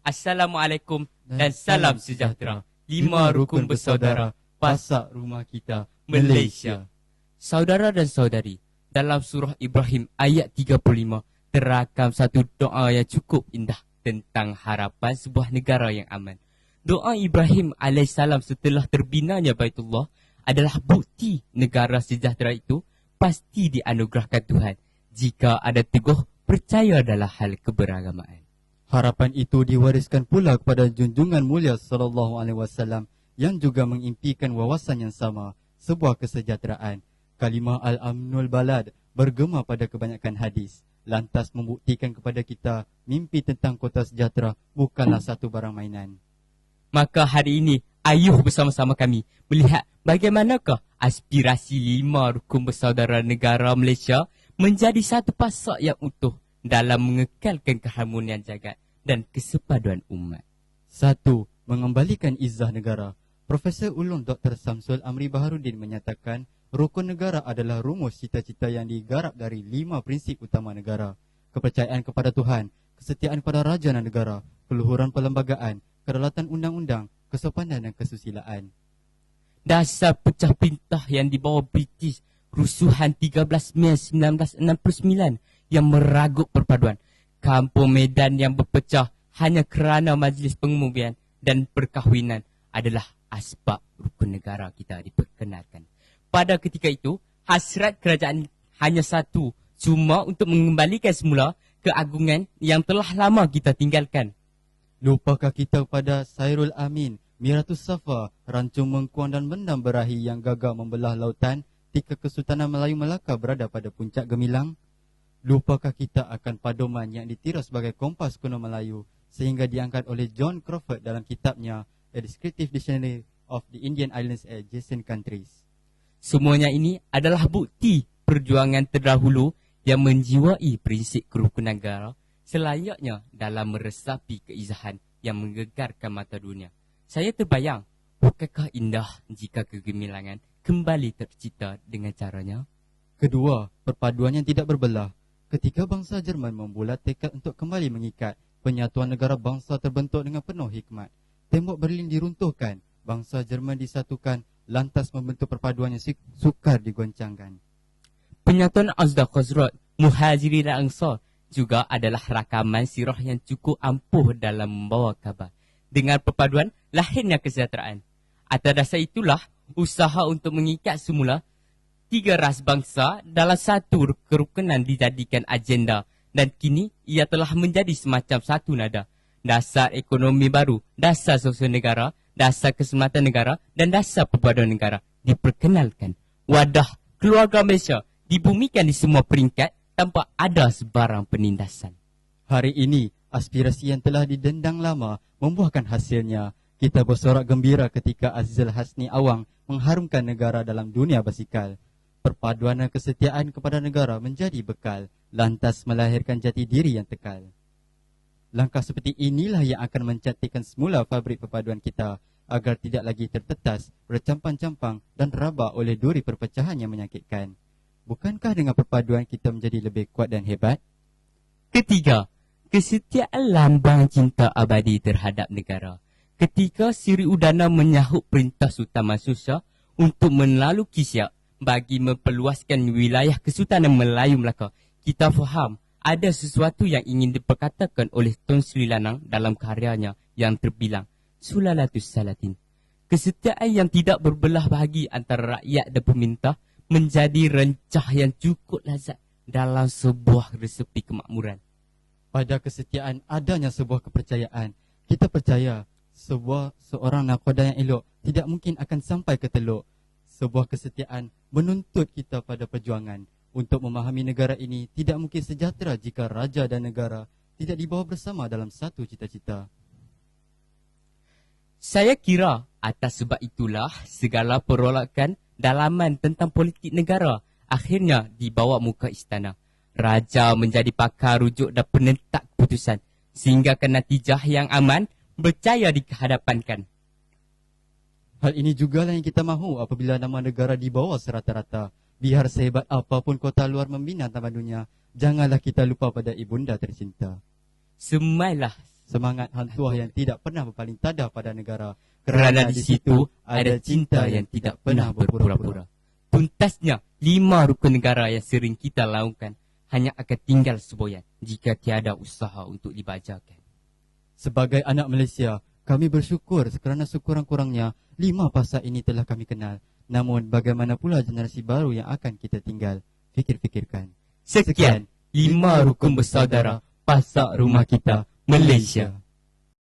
Assalamualaikum dan salam sejahtera. 5 rukun bersaudara, pasak rumah kita, Malaysia. Saudara dan saudari, dalam surah Ibrahim ayat 35 terakam satu doa yang cukup indah tentang harapan sebuah negara yang aman. Doa Ibrahim alaihissalam setelah terbinanya Baitullah adalah bukti negara sejahtera itu pasti dianugerahkan Tuhan jika ada teguh percaya dalam hal keberagamaan. Harapan itu diwariskan pula kepada junjungan mulia sallallahu alaihi wasallam yang juga mengimpikan wawasan yang sama, sebuah kesejahteraan. Kalimah al-amnul balad bergema pada kebanyakan hadis, lantas membuktikan kepada kita mimpi tentang kota sejahtera bukanlah satu barang mainan. Maka hari ini, ayuh bersama-sama kami melihat bagaimanakah aspirasi 5 rukun bersaudara negara Malaysia menjadi satu pasak yang utuh dalam mengekalkan keharmonian jagat dan kesepaduan umat. 1. Mengembalikan izzah negara. Profesor Ulum Dr. Samsul Amri Baharudin menyatakan rukun negara adalah rumus cita-cita yang digarap dari 5 prinsip utama negara. Kepercayaan kepada Tuhan, kesetiaan kepada raja dan negara, keluhuran perlembagaan, kedaulatan undang-undang, kesopanan dan kesusilaan. Dasar pecah pintah yang dibawa British, kerusuhan 13 Mei 1969 yang meragut perpaduan, kampung Medan yang berpecah hanya kerana majlis pengemudian dan perkahwinan adalah asbab rukun negara kita diperkenalkan. Pada ketika itu, hasrat kerajaan hanya satu, cuma untuk mengembalikan semula keagungan yang telah lama kita tinggalkan. Lupakah kita pada Sairul Amin, Miratus Safa, Rancung Mengkuang dan Mendam Berahi yang gagah membelah lautan ketika Kesultanan Melayu Melaka berada pada puncak gemilang? Lupakah kita akan paduman yang ditiru sebagai kompas kuno Melayu sehingga diangkat oleh John Crawford dalam kitabnya A Descriptive Dictionary of the Indian Islands and Adjacent Countries? Semuanya ini adalah bukti perjuangan terdahulu yang menjiwai prinsip kerukunan negara selayaknya dalam meresapi keizahan yang menggegarkan mata dunia. Saya terbayang, bukankah indah jika kegemilangan kembali tercipta dengan caranya? Kedua, perpaduan yang tidak berbelah. Ketika bangsa Jerman membulat tekad untuk kembali mengikat, penyatuan negara bangsa terbentuk dengan penuh hikmat. Tembok Berlin diruntuhkan, bangsa Jerman disatukan, lantas membentuk perpaduan yang sukar digoncangkan. Penyatuan Azda Khazraj, Muhajirin dan Ansar juga adalah rakaman sirah yang cukup ampuh dalam membawa kabar. Dengan perpaduan, lahirnya kesejahteraan. Atas dasar itulah, usaha untuk mengikat semula 3 ras bangsa dalam satu kerukunan dijadikan agenda dan kini ia telah menjadi semacam satu nada. Dasar ekonomi baru, dasar sosial negara, dasar keselamatan negara dan dasar perpaduan negara diperkenalkan. Wadah keluarga Malaysia dibumikan di semua peringkat tanpa ada sebarang penindasan. Hari ini, aspirasi yang telah didendang lama membuahkan hasilnya. Kita bersorak gembira ketika Azizul Hasni Awang mengharumkan negara dalam dunia basikal. Perpaduan dan kesetiaan kepada negara menjadi bekal, lantas melahirkan jati diri yang tekal. Langkah seperti inilah yang akan mencantikkan semula fabrik perpaduan kita, agar tidak lagi tertetas, bercampang-campang dan rabak oleh duri perpecahan yang menyakitkan. Bukankah dengan perpaduan kita menjadi lebih kuat dan hebat? Ketiga, kesetiaan lambang cinta abadi terhadap negara. Ketika Sri Udana menyahut perintah Sultan Mansur Shah untuk menaluki Siak bagi memperluaskan wilayah Kesultanan Melayu Melaka, kita faham ada sesuatu yang ingin diperkatakan oleh Tun Sri Lanang dalam karyanya yang terbilang Sulalatus Salatin. Kesetiaan yang tidak berbelah bahagi antara rakyat dan pemerintah menjadi rencah yang cukup lazat dalam sebuah resepi kemakmuran. Pada kesetiaan adanya sebuah kepercayaan. Kita percaya seorang nakhoda yang elok tidak mungkin akan sampai ke teluk. Sebuah kesetiaan menuntut kita pada perjuangan. Untuk memahami negara ini tidak mungkin sejahtera jika raja dan negara tidak dibawa bersama dalam satu cita-cita. Saya kira atas sebab itulah segala perolakan dalaman tentang politik negara akhirnya dibawa muka istana. Raja menjadi pakar rujuk dan penentak keputusan sehingga ke natijah yang aman berjaya dihadapankan. Hal ini jugalah yang kita mahu apabila nama negara dibawa serata-rata. Biar sehebat apapun kota luar membina taman dunia, janganlah kita lupa pada ibunda tercinta. Semailah semangat hang tuah yang tidak pernah berpaling tada pada negara. Kerana di situ ada cinta yang tidak pernah berpura-pura. Tuntasnya 5 rukun negara yang sering kita laungkan hanya akan tinggal semboyan jika tiada usaha untuk dibajakan. Sebagai anak Malaysia, kami bersyukur kerana sekurang-kurangnya 5 fasa ini telah kami kenal. Namun bagaimana pula generasi baru yang akan kita tinggal? Fikir-fikirkan. Sekian 5 rukun bersaudara, pasak rumah kita, Malaysia.